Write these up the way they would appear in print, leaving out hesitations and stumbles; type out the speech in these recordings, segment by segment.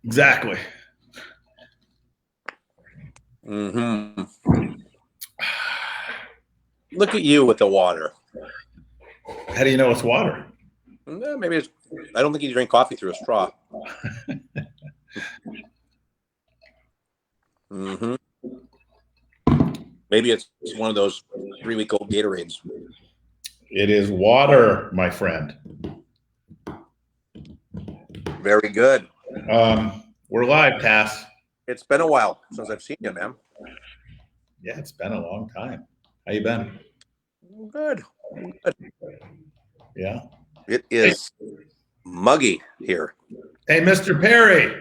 Exactly. Mm-hmm. Look at you with the water. How do you know it's water? Maybe it's. I don't think you drink coffee through a straw. Mm-hmm. Maybe it's one of those 3-week-old Gatorades. It is water, my friend. Very good. We're live, Tass. It's been a while since I've seen you, man. Yeah, it's been a long time. How you been? Good. Yeah. It is muggy here. Hey, Mr. Perry.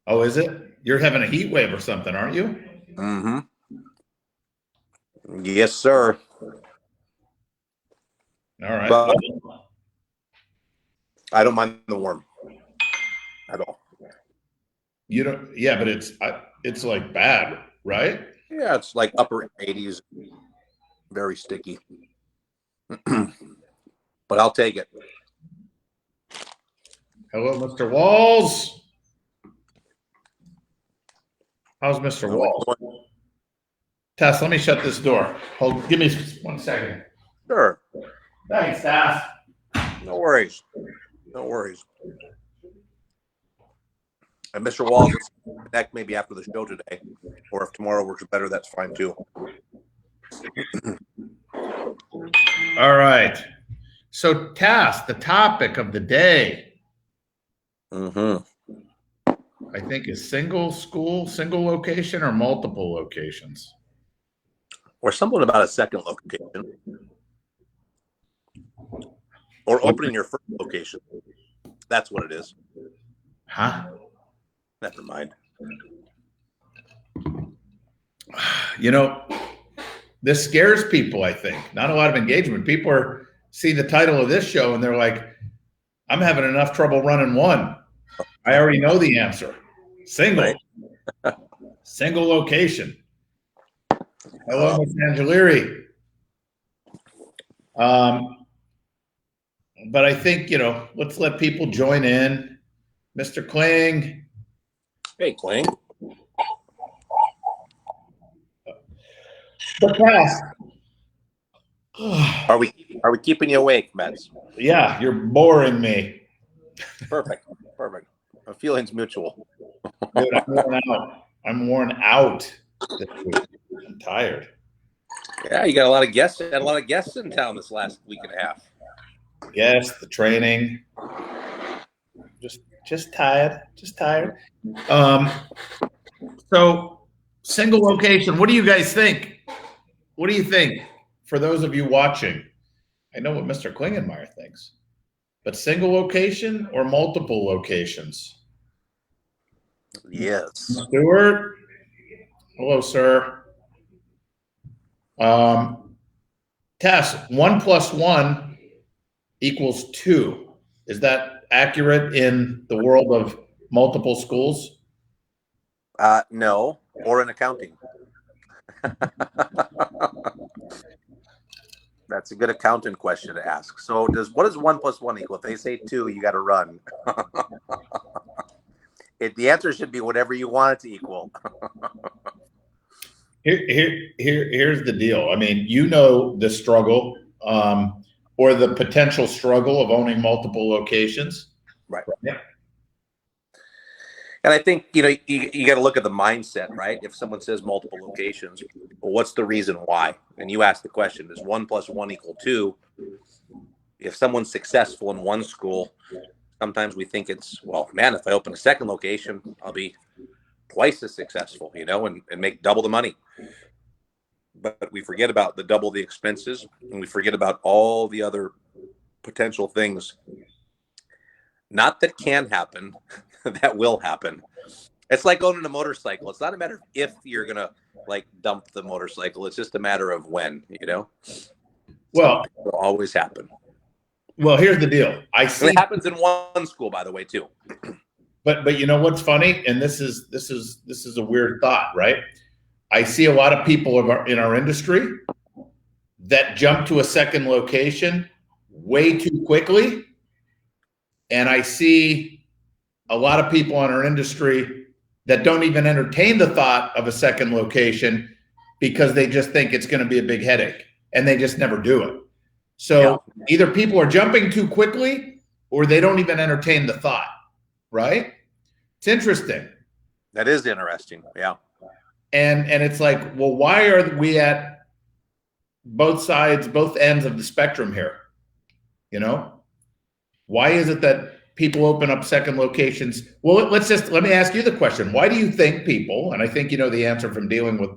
Oh, is it? You're having a heat wave or something, aren't you? Mm-hmm. Yes, sir. All right. But I don't mind the warm at all. You don't. Yeah, but it's like bad, right? Yeah, it's like upper 80s, very sticky. But I'll take it. Hello, Mr. Walls. How's Mr. Walls? Tess, let me shut this door. Hold. Give me 1 second. Sure. Thanks, Tess. No worries. No worries. And Mr. Walls, let's connect maybe after the show today, or if tomorrow works better, that's fine too. All right. So, Tess, the topic of the day, I think, is single school, single location, or multiple locations, or something about a second location, or opening your first location. That's what it is. Huh? Never mind. You know, this scares people, I think. Not a lot of engagement. People see the title of this show and they're like, I'm having enough trouble running one. I already know the answer. Single. Right. Single location. Hello, Ms. Angeliri. But I think, let's let people join in. Mr. Kling. Hey, Kling. The past. Are we keeping you awake, Metz? Yeah, you're boring me. Perfect. The feeling's mutual. Dude, I'm worn out this week. I'm tired. Yeah, you got a lot of guests. Had a lot of guests in town this last week and a half. Yes, the training. Just tired. So single location. What do you guys think? What do you think? For those of you watching, I know what Mr. Klingenmeyer thinks, but single location or multiple locations? Yes. Stuart. Hello, sir. Tess, 1 + 1 = 2. Is that accurate in the world of multiple schools? No, or in accounting. That's a good accountant question to ask. So what does 1 + 1 =? If they say 2, you got to run. The answer should be whatever you want it to equal. Here's the deal. I mean, the struggle or the potential struggle of owning multiple locations. Right. Yeah. And I think, you got to look at the mindset, right? If someone says multiple locations, well, what's the reason why? And you ask the question, does 1 + 1 = 2? If someone's successful in one school, sometimes we think it's, well, man, if I open a second location, I'll be twice as successful, and make double the money. But we forget about the double the expenses, and we forget about all the other potential things. Not that can happen, that will happen. It's like owning a motorcycle. It's not a matter of if you're going to dump the motorcycle. It's just a matter of when, Well, it will always happen. Well, here's the deal. It happens in one school, by the way, too. But you know what's funny? And this is a weird thought, right? I see a lot of people in our industry that jump to a second location way too quickly. And I see a lot of people in our industry that don't even entertain the thought of a second location because they just think it's going to be a big headache and they just never do it. So either people are jumping too quickly or they don't even entertain the thought, right? It's interesting. That is interesting. Yeah. And it's like, well, why are we at both sides, both ends of the spectrum here? You know, why is it that people open up second locations? Well, let me ask you the question. Why do you think people, and I think you know the answer from dealing with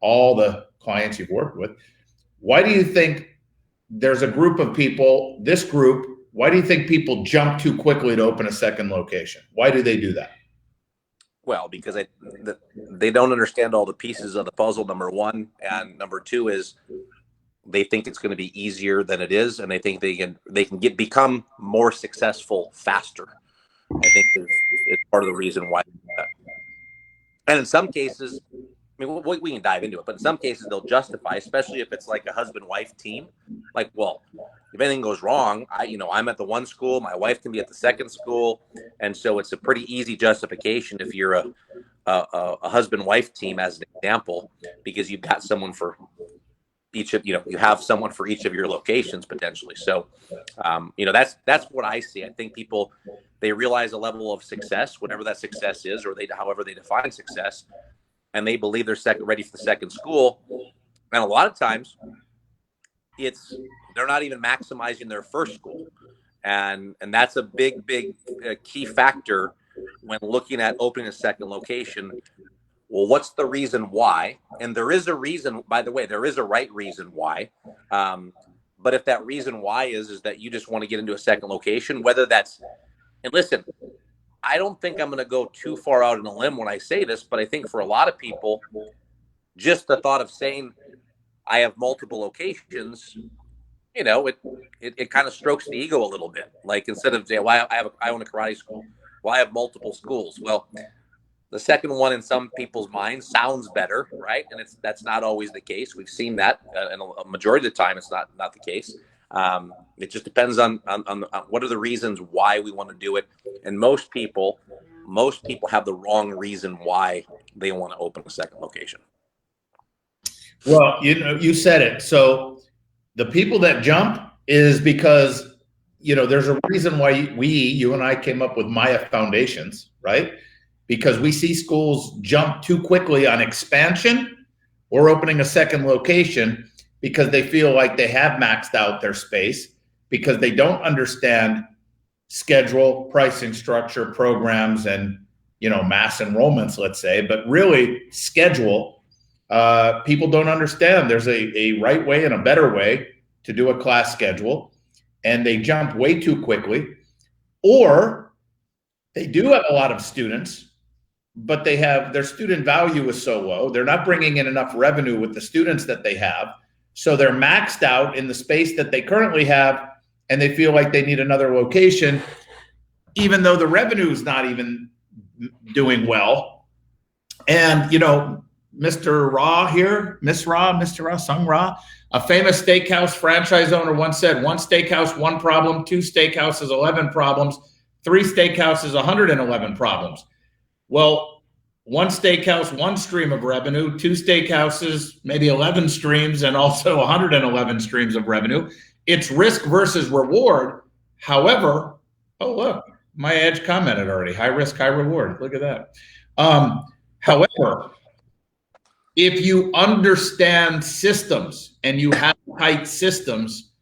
all the clients you've worked with, why do you think there's a group of people, this group, why do you think people jump too quickly to open a second location? Why do they do that? Well, because they don't understand all the pieces of the puzzle, number one. And number two is they think it's going to be easier than it is. And they think they can become more successful faster. I think it's part of the reason why. And in some cases, I mean, we can dive into it, but in some cases they'll justify, especially if it's like a husband-wife team. Like, well, if anything goes wrong, I'm at the one school, my wife can be at the second school, and so it's a pretty easy justification if you're a husband-wife team, as an example, because you've got someone for each of you have someone for each of your locations potentially. So, that's what I see. I think people, they realize a level of success, whatever that success is, or however they define success, and they believe they're ready for the second school. And a lot of times they're not even maximizing their first school. And that's a big key factor when looking at opening a second location. Well, what's the reason why? And there is a reason, by the way, there is a right reason why. But if that reason why is that you just want to get into a second location, whether that's, and listen, I don't think I'm going to go too far out on a limb when I say this, but I think for a lot of people, just the thought of saying I have multiple locations, it kind of strokes the ego a little bit. Like, instead of saying, well, I own a karate school, well, I have multiple schools. Well, the second one in some people's minds sounds better, right? And that's not always the case. We've seen that, and a majority of the time, it's not the case. It just depends on what are the reasons why we want to do it. And most people have the wrong reason why they want to open a second location. Well, you said it. So the people that jump is because, there's a reason why you and I came up with MAIA Foundations, right? Because we see schools jump too quickly on expansion or opening a second location because they feel like they have maxed out their space, because they don't understand schedule, pricing structure, programs, and mass enrollments, let's say. But really, schedule, people don't understand there's a right way and a better way to do a class schedule, and they jump way too quickly. Or they do have a lot of students, but their student value is so low, they're not bringing in enough revenue with the students that they have. So they're maxed out in the space that they currently have, and they feel like they need another location, even though the revenue is not even doing well. And, Mr. Ra here, Mr. Ra, Sung Ra, a famous steakhouse franchise owner once said, one steakhouse, one problem, two steakhouses, 11 problems, three steakhouses, 111 problems. Well, one steakhouse, one stream of revenue, two steakhouses, maybe 11 streams, and also 111 streams of revenue. It's risk versus reward. However, oh, look, MAIA Edge commented already. High risk, high reward. Look at that. However, if you understand systems and you have tight systems,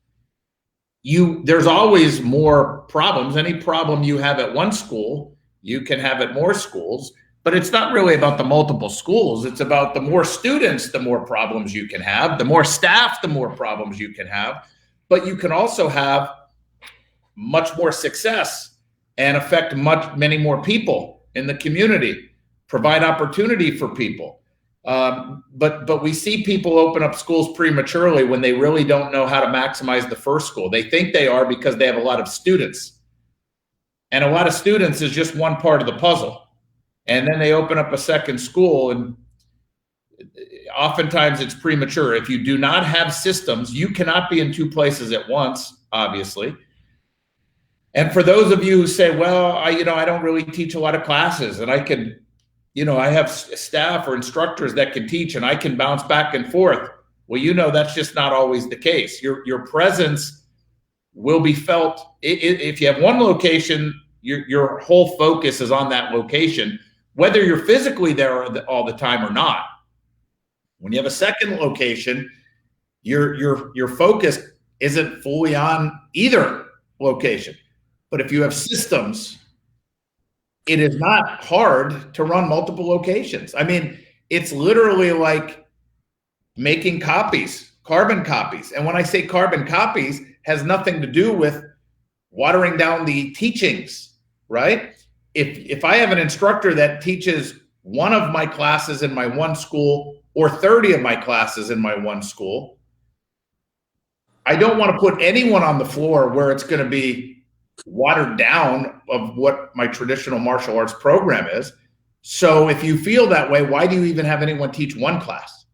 there's always more problems. Any problem you have at one school, you can have at more schools. But it's not really about the multiple schools. It's about the more students, the more problems you can have. The more staff, the more problems you can have. But you can also have much more success and affect many more people in the community, provide opportunity for people. But we see people open up schools prematurely when they really don't know how to maximize the first school. They think they are because they have a lot of students. And a lot of students is just one part of the puzzle. And then they open up a second school, and oftentimes it's premature. If you do not have systems, you cannot be in two places at once, obviously. And for those of you who say, well, I don't really teach a lot of classes, and I can, I have staff or instructors that can teach, and I can bounce back and forth. Well, that's just not always the case. Your presence will be felt. If you have one location, your whole focus is on that location, whether you're physically there all the time or not. When you have a second location, your focus isn't fully on either location. But if you have systems, it is not hard to run multiple locations. I mean, it's literally like making copies, carbon copies. And when I say carbon copies, has nothing to do with watering down the teachings, right? If I have an instructor that teaches one of my classes in my one school or 30 of my classes in my one school, I don't want to put anyone on the floor where it's going to be watered down of what my traditional martial arts program is. So if you feel that way, why do you even have anyone teach one class?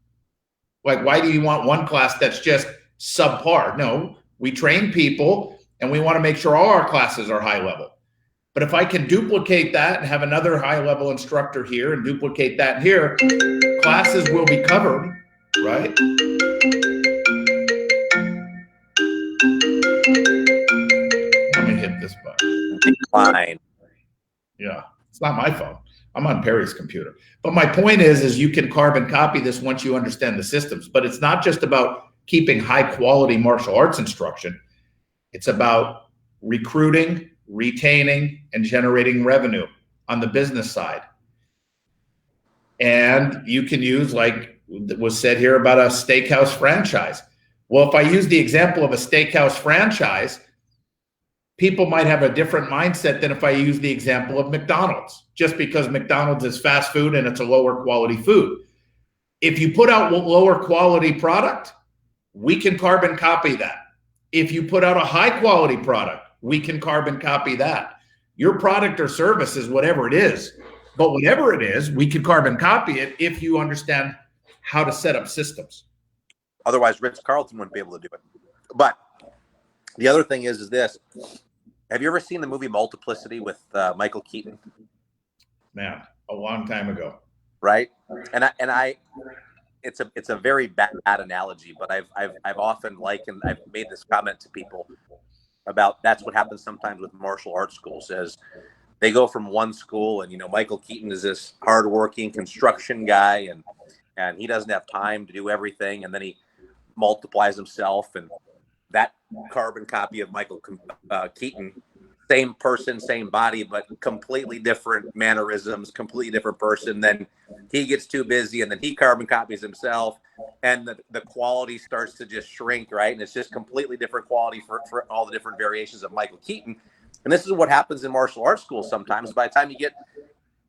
Like, why do you want one class that's just subpar? No, we train people and we want to make sure all our classes are high level. But if I can duplicate that and have another high level instructor here and duplicate that here, classes will be covered, right? Let me hit this button. Decline. Yeah, it's not my phone. I'm on Perry's computer. But my point is you can carbon copy this once you understand the systems. But it's not just about keeping high quality martial arts instruction. It's about recruiting, retaining, and generating revenue on the business side. And you can use, like was said here, about a steakhouse franchise. Well, if I use the example of a steakhouse franchise, people might have a different mindset than if I use the example of McDonald's, just because McDonald's is fast food and it's a lower quality food. If you put out lower quality product, we can carbon copy that. If you put out a high quality product, we can carbon copy that. Your product or service is whatever it is, but whatever it is, we can carbon copy it if you understand how to set up systems. Otherwise, Ritz Carlton wouldn't be able to do it. But the other thing is this. Have you ever seen the movie Multiplicity with Michael Keaton? Man, a long time ago. Right? And I it's a very bad analogy, but I've often likened, I've made this comment to people about that's what happens sometimes with martial arts schools, as they go from one school and, Michael Keaton is this hardworking construction guy and he doesn't have time to do everything. And then he multiplies himself, and that carbon copy of Michael Keaton, same person, same body, but completely different mannerisms, completely different person. Then he gets too busy and then he carbon copies himself, and the quality starts to just shrink, right? And it's just completely different quality for all the different variations of Michael Keaton. And this is what happens in martial arts schools sometimes. By the time you get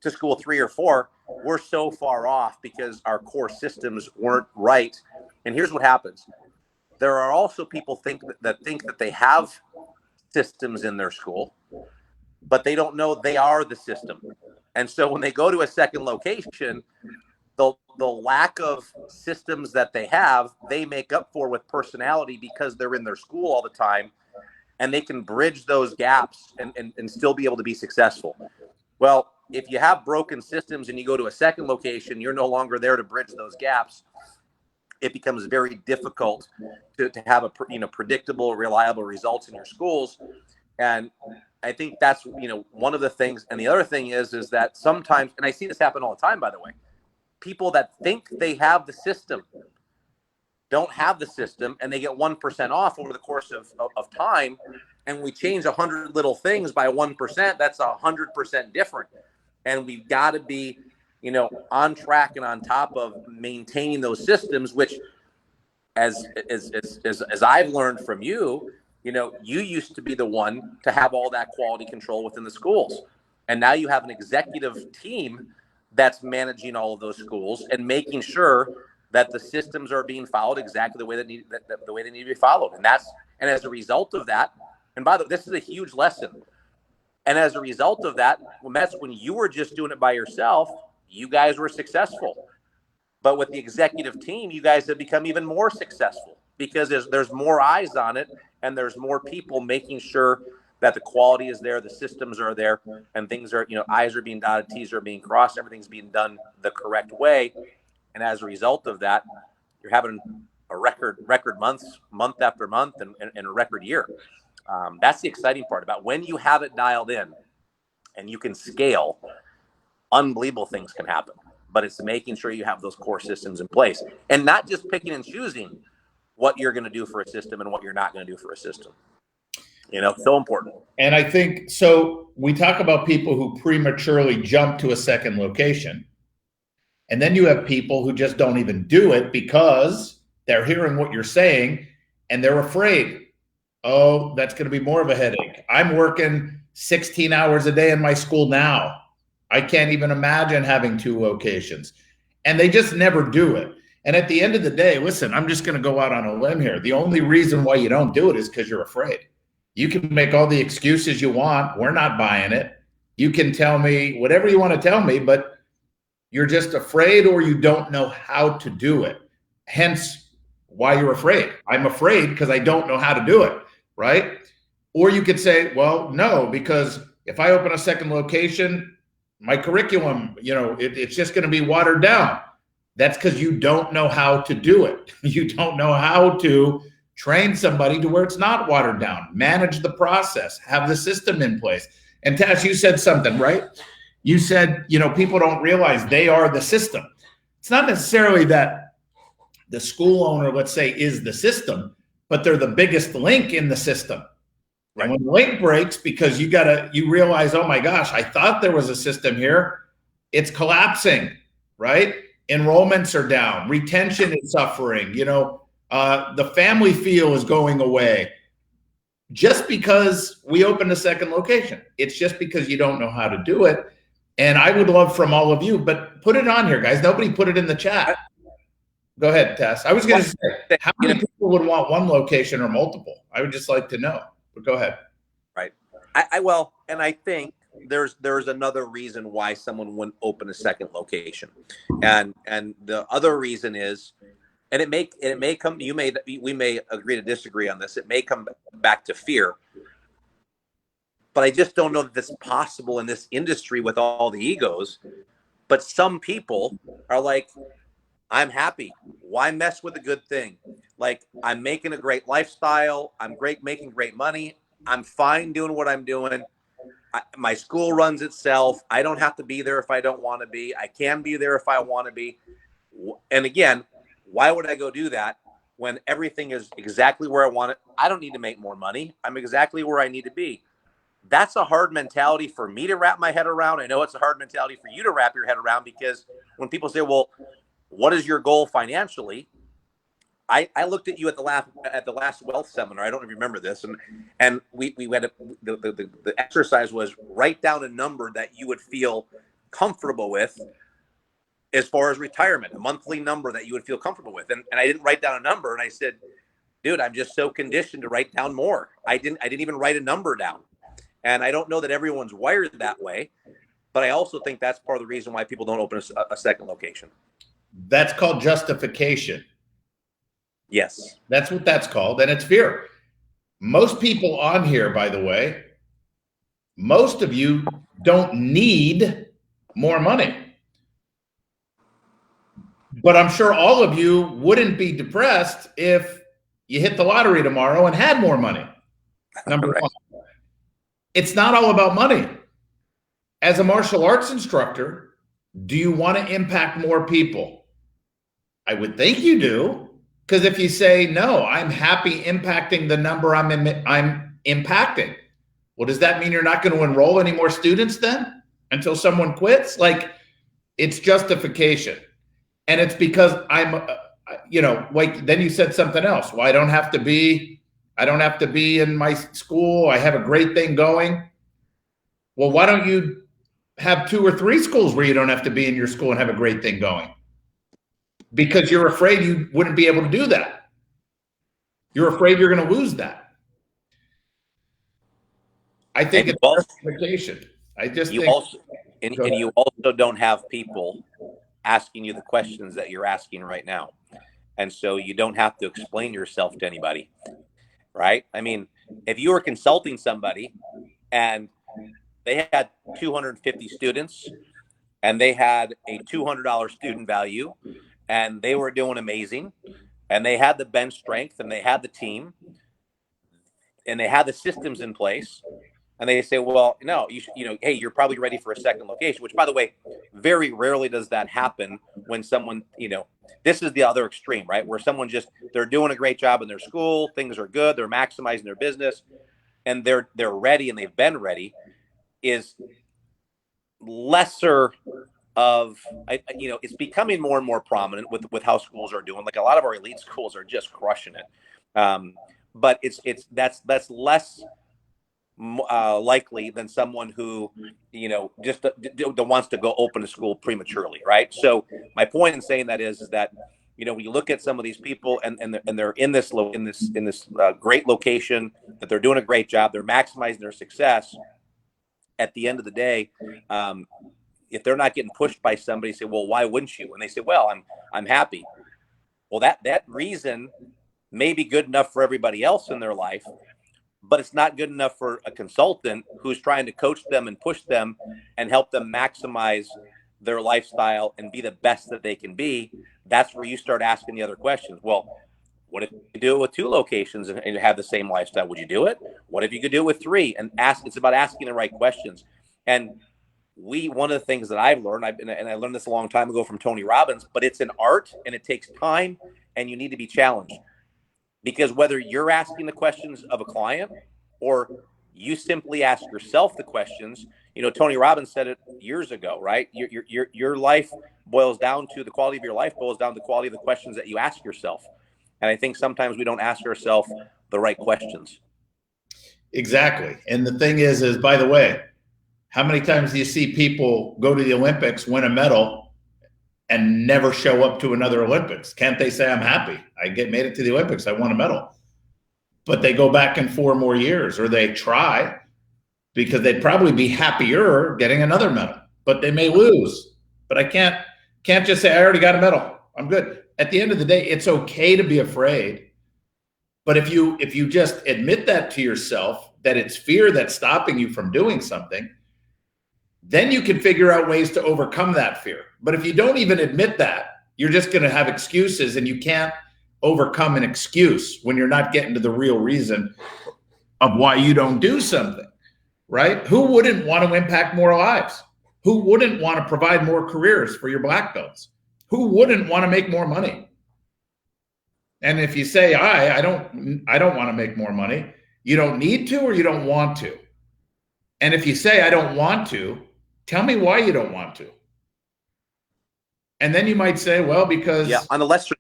to school 3 or 4, we're so far off because our core systems weren't right. And here's what happens. There are also people that think that they have systems in their school, but they don't know they are the system. And so when they go to a second location, the lack of systems that they have, they make up for with personality because they're in their school all the time, and they can bridge those gaps and still be able to be successful. Well, if you have broken systems and you go to a second location, you're no longer there to bridge those gaps. It becomes very difficult to have a predictable, reliable results in your schools. And I think that's one of the things. And the other thing is that sometimes, and I see this happen all the time, by the way, people that think they have the system don't have the system, and they get 1% off over the course of time. And we change 100 little things by 1%. That's 100% different. And we've got to be on track and on top of maintaining those systems, which as I've learned from you, you used to be the one to have all that quality control within the schools. And now you have an executive team that's managing all of those schools and making sure that the systems are being followed exactly the way the way they need to be followed. And as a result of that, and by the way, this is a huge lesson. And as a result of that, when you were just doing it by yourself, you guys were successful. But with the executive team, you guys have become even more successful because there's more eyes on it, and there's more people making sure that the quality is there, the systems are there, and things are, I's are being dotted, T's are being crossed, everything's being done the correct way. And as a result of that, you're having a record months, month after month, and a record year. That's the exciting part about when you have it dialed in and you can scale, unbelievable things can happen. But it's making sure you have those core systems in place and not just picking and choosing what you're going to do for a system and what you're not going to do for a system. So important. And I think, so we talk about people who prematurely jump to a second location. And then you have people who just don't even do it because they're hearing what you're saying and they're afraid. Oh, that's going to be more of a headache. I'm working 16 hours a day in my school now. I can't even imagine having 2 locations. And they just never do it. And at the end of the day, listen, I'm just going to go out on a limb here. The only reason why you don't do it is because you're afraid. You can make all the excuses you want. We're not buying it. You can tell me whatever you want to tell me, but you're just afraid or you don't know how to do it. Hence why you're afraid. I'm afraid because I don't know how to do it, right? Or you could say, well, no, because if I open a second location, my curriculum, it's just going to be watered down. That's because you don't know how to do it. You don't know how to train somebody to where it's not watered down, manage the process, have the system in place. And Tash, you said something, right? You said, people don't realize they are the system. It's not necessarily that the school owner, let's say, is the system, but they're the biggest link in the system. Right. And when the link breaks, because you realize, oh my gosh, I thought there was a system here. It's collapsing, right? Enrollments are down. Retention is suffering. The family feel is going away. Just because we opened a second location. It's just because you don't know how to do it. And I would love from all of you, but put it on here, guys. Nobody put it in the chat. Go ahead, Tess. I was going to say, how many people would want 1 location or multiple? I would just like to know. But go ahead. Right. And I think there's another reason why someone wouldn't open a second location, and the other reason is, and it may come. We may agree to disagree on this. It may come back to fear, but I just don't know that this is possible in this industry with all the egos. But some people are like, I'm happy. Why mess with a good thing? Like, I'm making a great lifestyle. I'm making great money. I'm fine doing what I'm doing. My school runs itself. I don't have to be there if I don't want to be. I can be there if I want to be. And again, why would I go do that when everything is exactly where I want it? I don't need to make more money. I'm exactly where I need to be. That's a hard mentality for me to wrap my head around. I know it's a hard mentality for you to wrap your head around, because when people say, well, what is your goal financially? I looked at you at the last wealth seminar. I don't remember this, and we had the exercise was write down a number that you would feel comfortable with as far as retirement, a monthly number that you would feel comfortable with. And I didn't write down a number, and I said, dude, I'm just so conditioned to write down more. I didn't even write a number down, and I don't know that everyone's wired that way, but I also think that's part of the reason why people don't open a second location. That's called justification. Yes. That's what that's called. And it's fear. Most people on here, by the way, most of you don't need more money. But I'm sure all of you wouldn't be depressed if you hit the lottery tomorrow and had more money. Number one. It's not all about money. As a martial arts instructor, do you want to impact more people? I would think you do. Because if you say, no, I'm happy impacting the number I'm impacting, well, does that mean you're not going to enroll any more students then until someone quits? Like, it's justification. And it's because I'm, like, then you said something else. Well, I don't have to be in my school. I have a great thing going. Well, why don't you have 2 or 3 schools where you don't have to be in your school and have a great thing going? Because you're afraid you wouldn't be able to do that. You're afraid you're going to lose that. I think it's justification. I just think. And you also don't have people asking you the questions that you're asking right now. And so you don't have to explain yourself to anybody, right? I mean, if you were consulting somebody and they had 250 students and they had a $200 student value and they were doing amazing and they had the bench strength and they had the team and they had the systems in place, and they say, well, no, hey, you're probably ready for a second location, which, by the way, very rarely does that happen when someone, this is the other extreme, right? Where someone they're doing a great job in their school, things are good, they're maximizing their business, and they're ready and they've been ready, is lesser of, it's becoming more and more prominent with how schools are doing. Like a lot of our elite schools are just crushing it. But that's less likely than someone who just wants to go open a school prematurely, right? So my point in saying that is that when you look at some of these people and they're in this great location, that they're doing a great job, they're maximizing their success. At the end of the day, if they're not getting pushed by somebody, say, well, why wouldn't you? And they say, well, I'm happy. Well, that reason may be good enough for everybody else in their life, but it's not good enough for a consultant who's trying to coach them and push them and help them maximize their lifestyle and be the best that they can be. That's where you start asking the other questions. Well, what if you do it with 2 locations and have the same lifestyle? Would you do it? What if you could do it with 3? And it's about asking the right questions. And one of the things that I've learned, and I learned this a long time ago from Tony Robbins, but it's an art and it takes time and you need to be challenged. Because whether you're asking the questions of a client or you simply ask yourself the questions, Tony Robbins said it years ago, right? Your life boils down to, the quality of your life boils down to the quality of the questions that you ask yourself. And I think sometimes we don't ask ourselves the right questions. Exactly. And the thing is, by the way, how many times do you see people go to the Olympics, win a medal, and never show up to another Olympics? Can't they say, I'm happy, I made it to the Olympics, I won a medal? But they go back in 4 more years, or they try, because they'd probably be happier getting another medal, but they may lose. But I can't just say, I already got a medal, I'm good. At the end of the day, it's okay to be afraid. But if you just admit that to yourself, that it's fear that's stopping you from doing something, then you can figure out ways to overcome that fear. But if you don't even admit that, you're just going to have excuses, and you can't overcome an excuse when you're not getting to the real reason of why you don't do something, right? Who wouldn't want to impact more lives? Who wouldn't want to provide more careers for your black belts? Who wouldn't want to make more money? And if you say, I don't want to make more money, you don't need to, or you don't want to. And if you say, I don't want to, tell me why you don't want to. And then you might say, well, because... Yeah, on a lesser...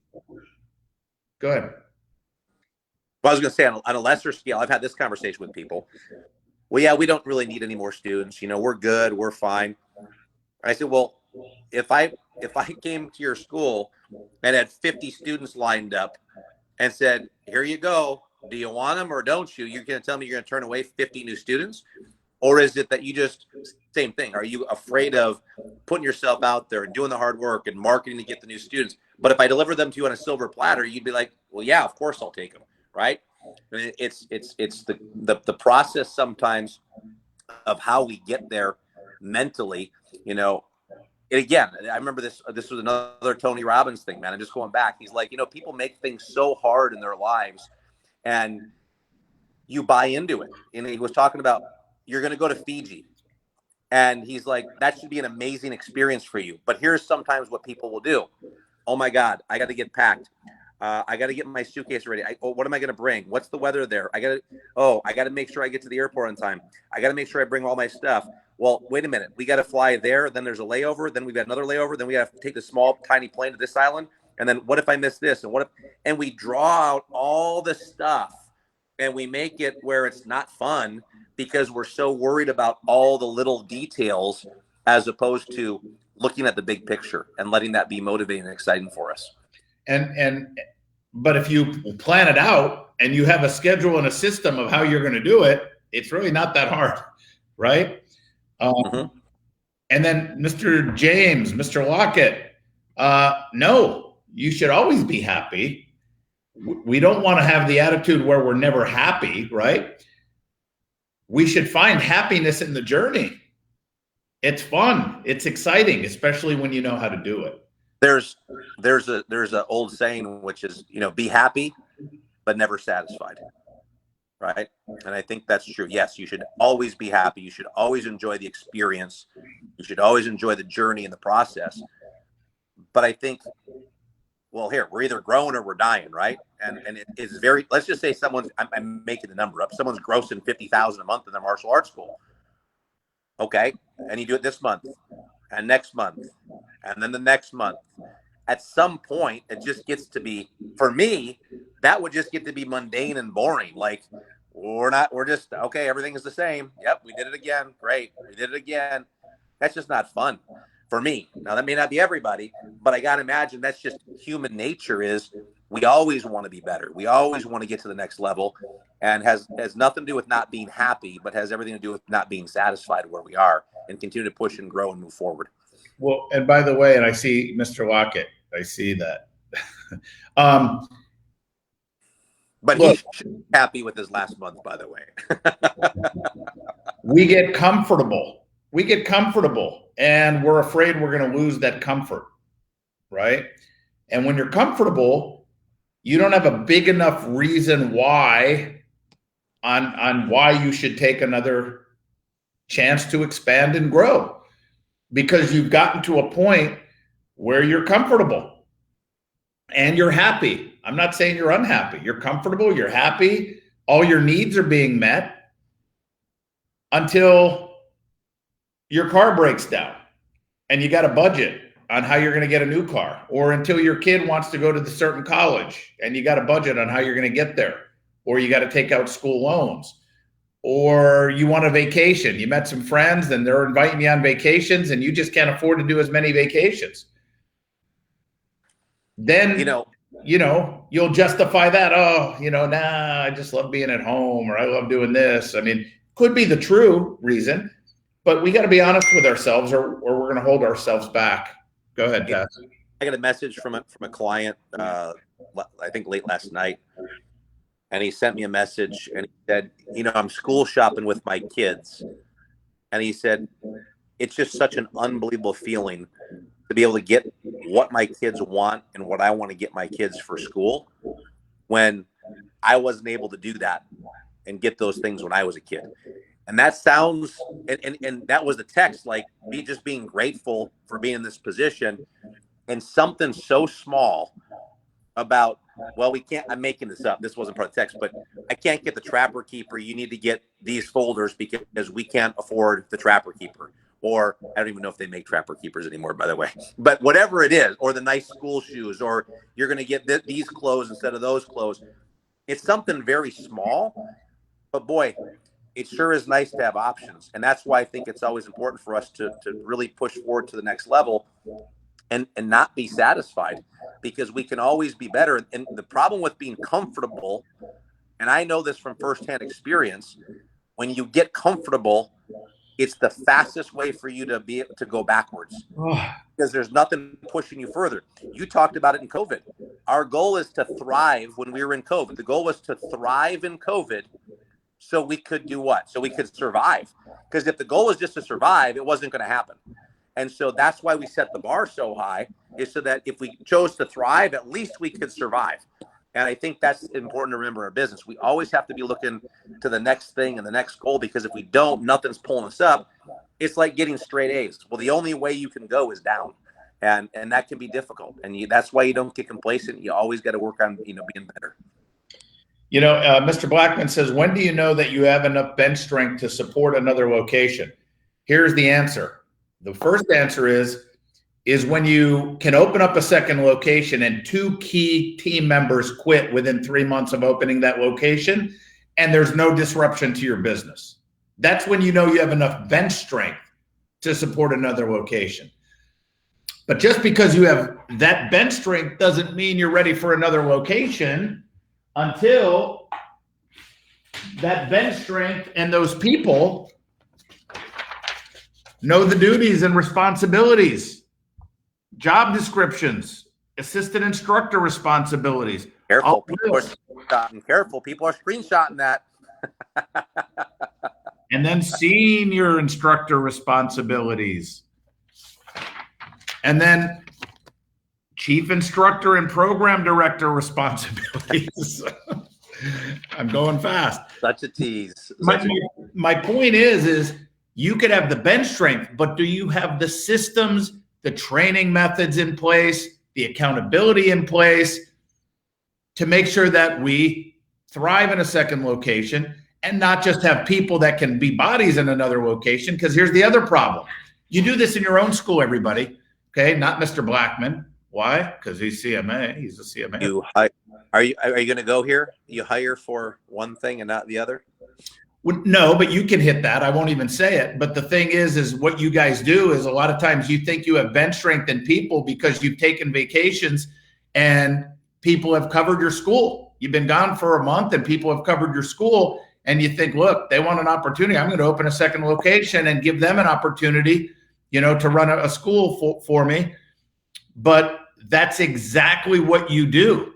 Go ahead. Well, I was going to say, on a lesser scale, I've had this conversation with people. Well, yeah, we don't really need any more students. We're good. We're fine. I said, well, if I came to your school and had 50 students lined up and said, here you go, do you want them or don't you? You're going to tell me you're going to turn away 50 new students? Or is it that you just, same thing, are you afraid of putting yourself out there and doing the hard work and marketing to get the new students? But if I deliver them to you on a silver platter, you'd be like, well, yeah, of course I'll take them, right? And it's the process sometimes of how we get there mentally, And again, I remember this was another Tony Robbins thing, man. I'm just going back. He's like, people make things so hard in their lives and you buy into it. And he was talking about, you're going to go to Fiji. And he's like, that should be an amazing experience for you. But here's sometimes what people will do. Oh my God, I got to get packed. I got to get my suitcase ready. What am I going to bring? What's the weather there? I got to make sure I get to the airport on time. I got to make sure I bring all my stuff. Well, wait a minute. We got to fly there. Then there's a layover. Then we've got another layover. Then we got to take the small, tiny plane to this island. And then what if I miss this? And we draw out all the stuff and we make it where it's not fun because we're so worried about all the little details as opposed to looking at the big picture and letting that be motivating and exciting for us. But if you plan it out and you have a schedule and a system of how you're going to do it, it's really not that hard, right? And then Mr. James, Mr. Lockett, no, you should always be happy. We don't want to have the attitude where we're never happy, right? We should find happiness in the journey. It's fun. It's exciting, especially when you know how to do it. There's a old saying, which is, be happy, but never satisfied. Right. And I think that's true. Yes, you should always be happy. You should always enjoy the experience. You should always enjoy the journey and the process. But I think, well, here, we're either growing or we're dying, right? And it is very, let's just say I'm making the number up. Someone's grossing $50,000 a month in their martial arts school. Okay. And you do it this month and next month and then the next month. At some point, it just gets to be, for me, that would just get to be mundane and boring. Like, we're just, okay, everything is the same. Yep, we did it again. Great. We did it again. That's just not fun for me. Now, that may not be everybody, but I got to imagine that's just human nature is we always want to be better. We always want to get to the next level, and has nothing to do with not being happy, but has everything to do with not being satisfied where we are and continue to push and grow and move forward. Well, and by the way, and I see Mr. Lockett, I see that. But look, he's happy with his last month, by the way. We get comfortable. And we're afraid we're going to lose that comfort, right? And when you're comfortable, you don't have a big enough reason why on why you should take another chance to expand and grow, because you've gotten to a point where you're comfortable and you're happy. I'm not saying you're unhappy. You're comfortable, you're happy, all your needs are being met until your car breaks down and you got a budget on how you're going to get a new car, or until your kid wants to go to the certain college and you got a budget on how you're going to get there, or you got to take out school loans, or you want a vacation. You met some friends and they're inviting you on vacations and you just can't afford to do as many vacations. Then, you'll justify that. Oh, I just love being at home, or I love doing this. I mean, could be the true reason, but we got to be honest with ourselves, or we're going to hold ourselves back. Go ahead, Tess. I got a message from a client, I think late last night, and he sent me a message and he said, I'm school shopping with my kids. And he said, it's just such an unbelievable feeling to be able to get what my kids want and what I want to get my kids for school, when I wasn't able to do that and get those things when I was a kid. And that sounds, and that was the text, like me just being grateful for being in this position, and something so small about, well, we can't, I'm making this up, this wasn't part of the text, but I can't get the Trapper Keeper. You need to get these folders because we can't afford the Trapper Keeper. Or I don't even know if they make Trapper Keepers anymore, by the way. But whatever it is, or the nice school shoes, or you're going to get these clothes instead of those clothes. It's something very small, but boy, it sure is nice to have options. And that's why I think it's always important for us to really push forward to the next level and not be satisfied, because we can always be better. And the problem with being comfortable, and I know this from firsthand experience, when you get comfortable, it's the fastest way for you to be able to go backwards, because there's nothing pushing you further. You talked about it in COVID. Our goal is to thrive when we were in COVID. The goal was to thrive in COVID so we could do what? So we could survive. Because if the goal was just to survive, it wasn't going to happen. And so that's why we set the bar so high, is so that if we chose to thrive, at least we could survive. And I think that's important to remember in our business. We always have to be looking to the next thing and the next goal, because if we don't, nothing's pulling us up. It's like getting straight A's. Well, the only way you can go is down. And that can be difficult. And that's why you don't get complacent. You always got to work on, being better. Mr. Blackman says, when do you know that you have enough bench strength to support another location? Here's the answer. The first answer is when you can open up a second location and 2 key team members quit within 3 months of opening that location, and there's no disruption to your business. That's when you know you have enough bench strength to support another location. But just because you have that bench strength doesn't mean you're ready for another location until that bench strength and those people know the duties and responsibilities, job descriptions, assistant instructor responsibilities, Careful, All people are this. screenshotting. Careful, people are screenshotting that. And then senior instructor responsibilities. And then chief instructor and program director responsibilities. I'm going fast. Such a tease. My point is you could have the bench strength, but do you have the systems, the training methods in place, the accountability in place to make sure that we thrive in a second location and not just have people that can be bodies in another location? Because here's the other problem. You do this in your own school, everybody. Okay, not Mr. Blackman. Why? Because he's CMA. He's a CMA. Are you going to go here? You hire for one thing and not the other? No, but you can hit that. I won't even say it. But the thing is what you guys do is a lot of times you think you have bench strength in people because you've taken vacations and people have covered your school. You've been gone for a month and people have covered your school. And you think, look, they want an opportunity. I'm going to open a second location and give them an opportunity, to run a school for me. But that's exactly what you do.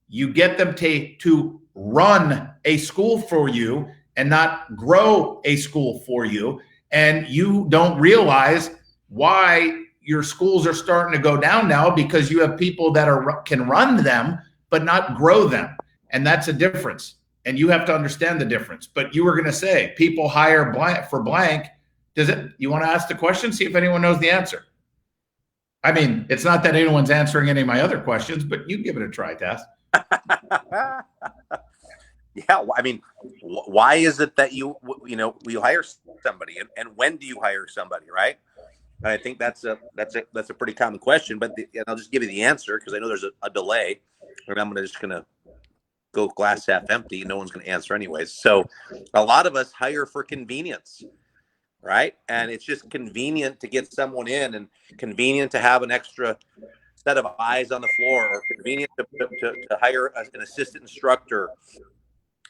You get them to run a school for you and not grow a school for you. And you don't realize why your schools are starting to go down now, because you have people that can run them, but not grow them. And that's a difference. And you have to understand the difference. But you were going to say people hire for blank. You want to ask the question? See if anyone knows the answer. I mean, it's not that anyone's answering any of my other questions, but you give it a try, Tass. Yeah, I mean, why is it that you hire somebody, and when do you hire somebody, right? And I think that's a pretty common question. But I'll just give you the answer because I know there's a delay, and I'm just gonna go glass half empty. No one's gonna answer anyways. So a lot of us hire for convenience, right? And it's just convenient to get someone in, and convenient to have an extra set of eyes on the floor, or convenient to hire an assistant instructor,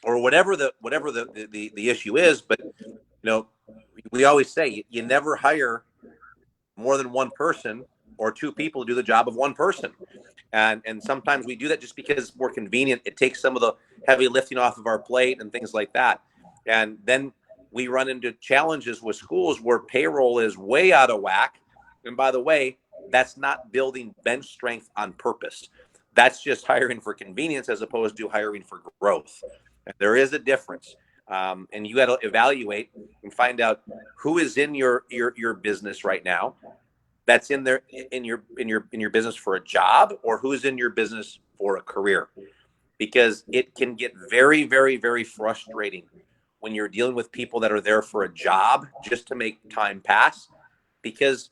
or whatever the issue is. But we always say you never hire more than one person or two people to do the job of one person. And sometimes we do that just because it's more convenient. It takes some of the heavy lifting off of our plate and things like that. And then we run into challenges with schools where payroll is way out of whack. And by the way, that's not building bench strength on purpose. That's just hiring for convenience as opposed to hiring for growth. There is a difference. And you got to evaluate and find out who is in your business right now, that's in your business for a job, or who's in your business for a career. Because it can get very, very, very frustrating when you're dealing with people that are there for a job just to make time pass, because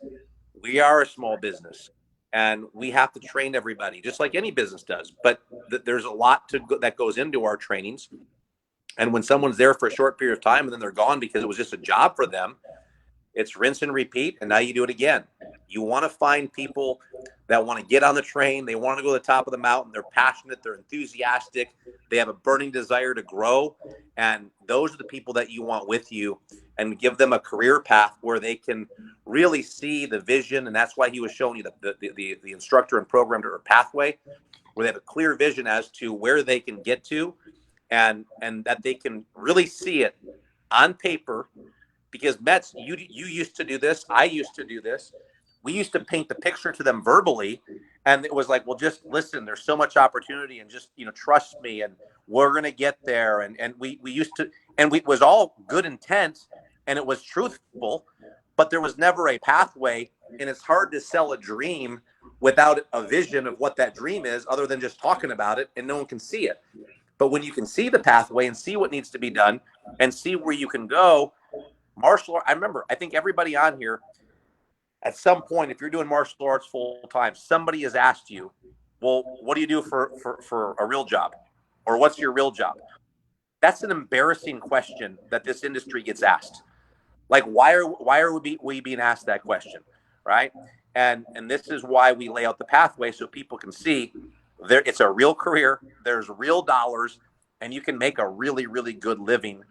we are a small business and we have to train everybody just like any business does. But there's a lot that goes into our trainings. And when someone's there for a short period of time and then they're gone because it was just a job for them, it's rinse and repeat. And now you do it again. You want to find people that want to get on the train. They want to go to the top of the mountain. They're passionate. They're enthusiastic. They have a burning desire to grow. And those are the people that you want with you, and give them a career path where they can really see the vision. And that's why he was showing you the instructor and program or pathway, where they have a clear vision as to where they can get to, and that they can really see it on paper. Because Metz, you used to do this. I used to do this. We used to paint the picture to them verbally, and it was like, well, just listen, there's so much opportunity, and just, trust me, and we're going to get there. And we used to, and it was all good intent, and it was truthful, but there was never a pathway. And it's hard to sell a dream without a vision of what that dream is, other than just talking about it, and no one can see it. But when you can see the pathway and see what needs to be done and see where you can go, martial art, I think everybody on here, at some point, if you're doing martial arts full time, somebody has asked you, well, what do you do for a real job? Or what's your real job? That's an embarrassing question that this industry gets asked. Like, why are we being asked that question, right? And this is why we lay out the pathway so people can see there. It's a real career. There's real dollars, and you can make a really, really good living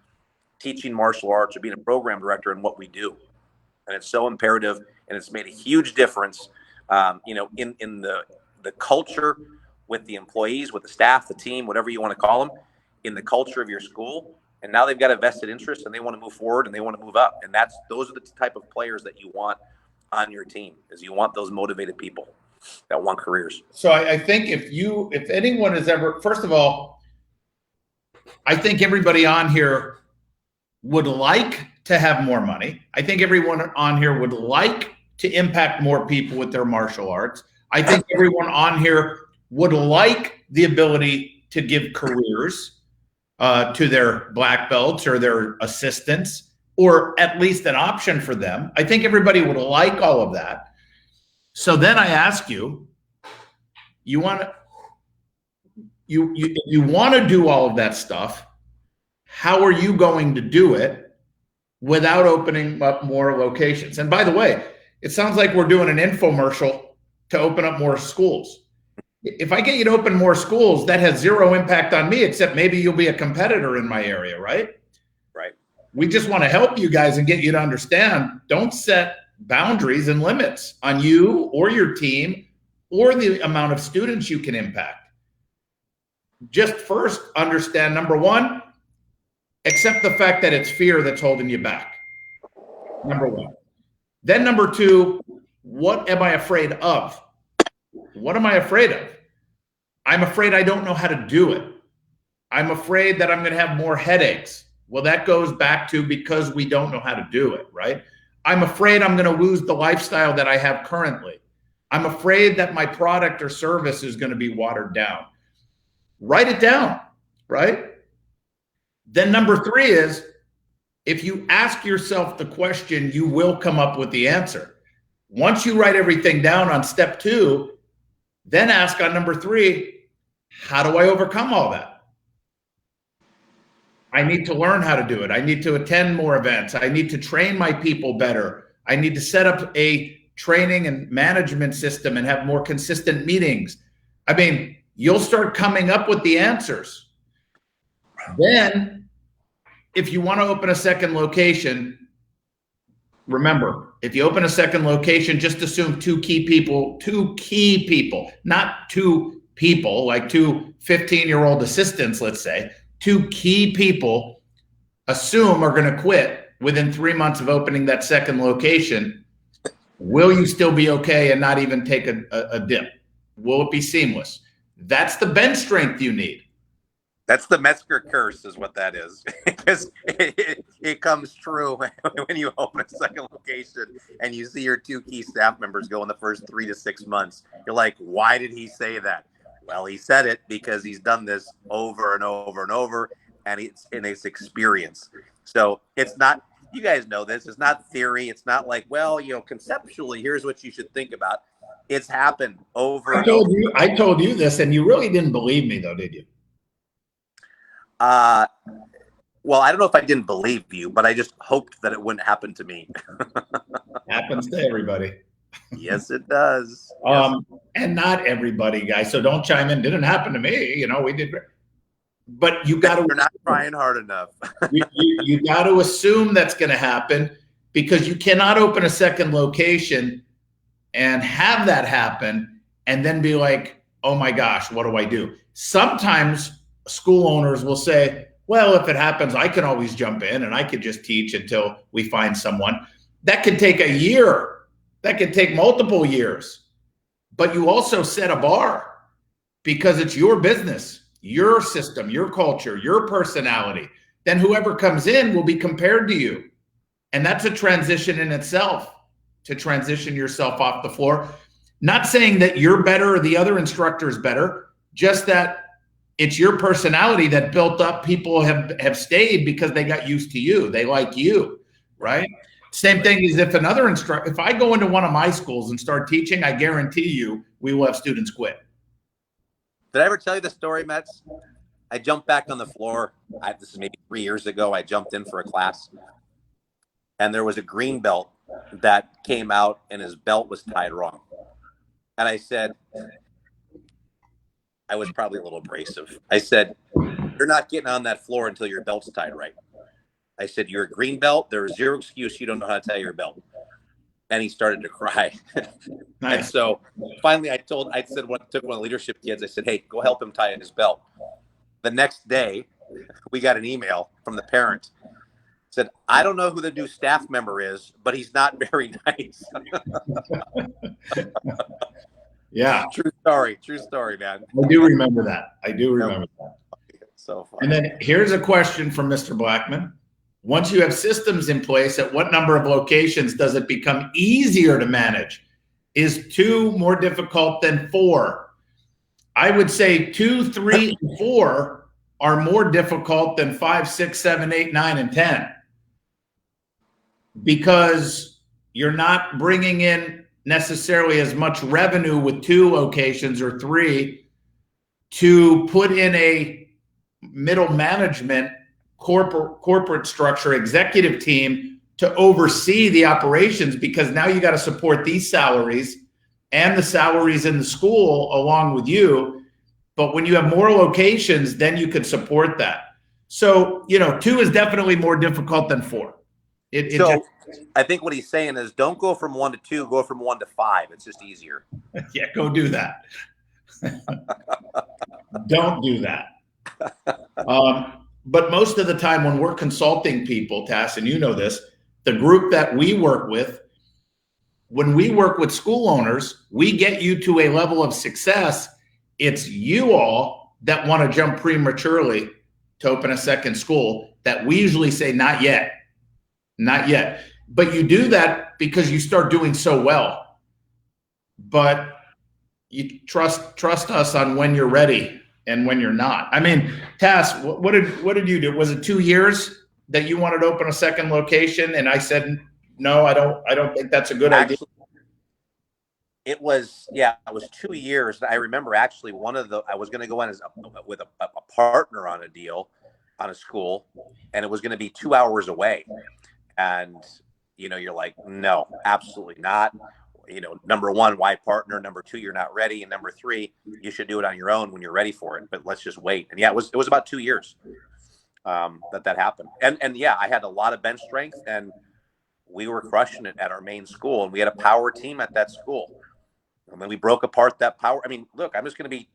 teaching martial arts or being a program director in what we do. And it's so imperative, and it's made a huge difference, in the culture with the employees, with the staff, the team, whatever you want to call them, in the culture of your school. And now they've got a vested interest and they want to move forward and they want to move up. And those are the type of players that you want on your team, is you want those motivated people that want careers. So I think if anyone has ever, first of all, I think everybody on here would like to have more money. I think everyone on here would like to impact more people with their martial arts. I think everyone on here would like the ability to give careers to their black belts or their assistants, or at least an option for them. I think everybody would like all of that. So then I ask you, you want to do all of that stuff, how are you going to do it without opening up more locations? And by the way, it sounds like we're doing an infomercial to open up more schools. If I get you to open more schools, that has zero impact on me, except maybe you'll be a competitor in my area, right? Right. We just want to help you guys and get you to understand, don't set boundaries and limits on you or your team or the amount of students you can impact. Just first understand, number one, accept the fact that it's fear that's holding you back. Number one. Then number two, what am I afraid of? What am I afraid of? I'm afraid I don't know how to do it. I'm afraid that I'm going to have more headaches. Well, that goes back to because we don't know how to do it, right? I'm afraid I'm going to lose the lifestyle that I have currently. I'm afraid that my product or service is going to be watered down. Write it down, right? Then number three is, if you ask yourself the question, you will come up with the answer. Once you write everything down on step two, then ask on number three, how do I overcome all that? I need to learn how to do it. I need to attend more events. I need to train my people better. I need to set up a training and management system and have more consistent meetings. I mean, you'll start coming up with the answers. Then, if you want to open a second location, remember, if you open a second location, just assume two key people, not two people, like two 15-year-old assistants, let's say, two key people assume are going to quit within 3 months of opening that second location. Will you still be okay and not even take a dip? Will it be seamless? That's the bench strength you need. That's the Metzger curse, is what that is. Because it comes true when you open a second location and you see your two key staff members go in the first 3 to 6 months. You're like, why did he say that? Well, he said it because he's done this over and over and over, and it's in his experience. So it's not, you guys know this, it's not theory. It's not like, well, conceptually, here's what you should think about. It's happened over and over. I told you this, and you really didn't believe me, though, did you? Well, I don't know if I didn't believe you, but I just hoped that it wouldn't happen to me. Happens to everybody. Yes, it does. And not everybody, guys. So don't chime in. Didn't happen to me. We did. But you got to. You're not trying hard enough. you got to assume that's going to happen, because you cannot open a second location and have that happen and then be like, oh my gosh, what do I do? Sometimes school owners will say, well, if it happens, I can always jump in and I could just teach until we find someone. That could take a year. That could take multiple years. But you also set a bar, because it's your business, your system, your culture, your personality. Then whoever comes in will be compared to you. And that's a transition in itself, to transition yourself off the floor. Not saying that you're better or the other instructor is better, just that it's your personality that built up. People have stayed because they got used to you. They like you, right? Same thing as if another instructor, if I go into one of my schools and start teaching, I guarantee you we will have students quit. Did I ever tell you the story, Metz? I jumped back on the floor. This is maybe 3 years ago. I jumped in for a class, and there was a green belt that came out, and his belt was tied wrong. And I said, I was probably a little abrasive. I said, you're not getting on that floor until your belt's tied right. I said, you're a green belt. There's zero excuse you don't know how to tie your belt. and he started to cry. Nice. And so finally I took one of the leadership kids, I said, hey, go help him tie his belt. The next day we got an email from the parent. Said, I don't know who the new staff member is, but he's not very nice. Yeah. True story, man. I do remember that. So funny. And then here's a question from Mr. Blackman. Once you have systems in place, at what number of locations does it become easier to manage? Is 2 more difficult than 4? I would say 2, 3, and 4 are more difficult than 5, 6, 7, 8, 9, and 10. Because you're not bringing in necessarily as much revenue with 2 locations or 3 to put in a middle management corporate structure executive team to oversee the operations, because now you got to support these salaries and the salaries in the school along with you. But when you have more locations, then you could support that. So, 2 is definitely more difficult than 4. I think what he's saying is don't go from 1 to 2, go from 1 to 5. It's just easier. Yeah, go do that. Don't do that. But most of the time when we're consulting people, Tass, and you know this, the group that we work with, when we work with school owners, we get you to a level of success. It's you all that want to jump prematurely to open a second school that we usually say, not yet. Not yet. But you do that because you start doing so well. But you trust us on when you're ready and when you're not. I mean, Tass, what did you do? Was it 2 years that you wanted to open a second location? And I said, no, I don't think that's a good idea. It was 2 years. I remember actually I was going to go in with a partner on a deal on a school, and it was going to be 2 hours away. And, you're like, no, absolutely not. Number 1, why partner? Number 2, you're not ready. And number 3, you should do it on your own when you're ready for it. But let's just wait. And yeah, it was about 2 years that happened. And yeah, I had a lot of bench strength, and we were crushing it at our main school. And we had a power team at that school. And then we broke apart that power. I mean, look, I'm just going to be,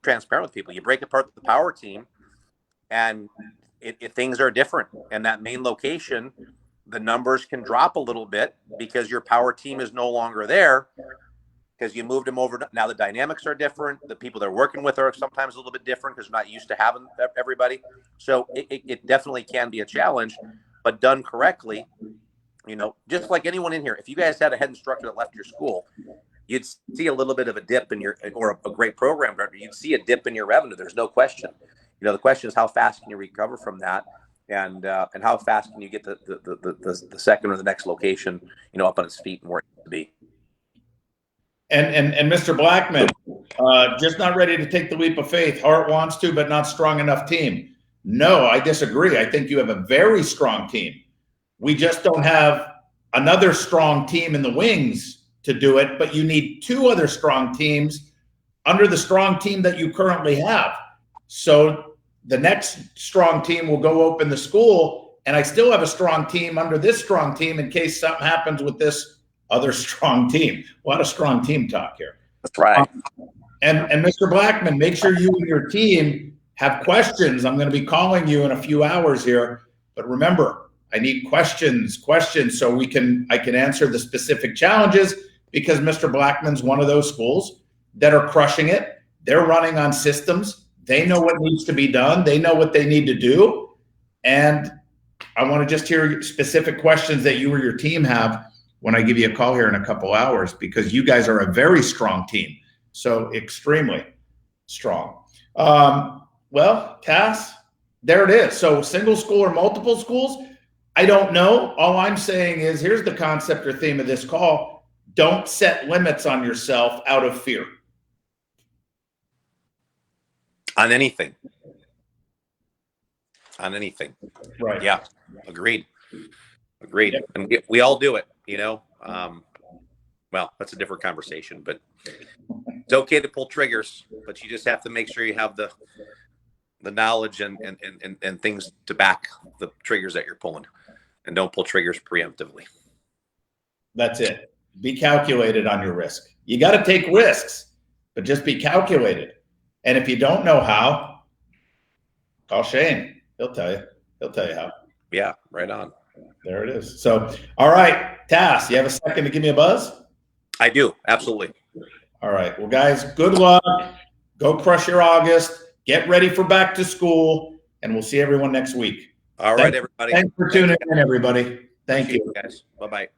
transparent with people. You break apart the power team, and things are different. And that main location, the numbers can drop a little bit because your power team is no longer there because you moved them over. Now the dynamics are different. The people they're working with are sometimes a little bit different because they're not used to having everybody. So it definitely can be a challenge, but done correctly, just like anyone in here, if you guys had a head instructor that left your school, you'd see a little bit of a dip or a great program director, you'd see a dip in your revenue. There's no question. The question is how fast can you recover from that? And how fast can you get the second or the next location, up on its feet and where it needs to be. And Mr. Blackman, just not ready to take the leap of faith. Heart wants to, but not strong enough team. No, I disagree. I think you have a very strong team. We just don't have another strong team in the wings to do it, but you need 2 other strong teams under the strong team that you currently have. So the next strong team will go open the school, and I still have a strong team under this strong team in case something happens with this other strong team. A lot of strong team talk here. That's right. And Mr. Blackman, make sure you and your team have questions. I'm going to be calling you in a few hours here, but remember, I need questions so I can answer the specific challenges, because Mr. Blackman's one of those schools that are crushing it. They're running on systems. They know what needs to be done. They know what they need to do. And I want to just hear specific questions that you or your team have when I give you a call here in a couple hours, because you guys are a very strong team. So extremely strong. Well, Tass, there it is. So single school or multiple schools, I don't know. All I'm saying is, here's the concept or theme of this call. Don't set limits on yourself out of fear. On anything. Right. Yeah. Agreed. Yep. And we all do it, well, that's a different conversation, but it's okay to pull triggers, but you just have to make sure you have the knowledge and things to back the triggers that you're pulling, and don't pull triggers preemptively. That's it. Be calculated on your risk. You got to take risks, but just be calculated. And if you don't know how, call Shane. He'll tell you. He'll tell you how. Yeah, right on. There it is. So, all right, Tass, you have a second to give me a buzz? I do. Absolutely. All right. Well, guys, good luck. Go crush your August. Get ready for back to school, and we'll see everyone next week. All right, everybody. Thanks for tuning in, everybody. Thank you. Guys. Bye-bye.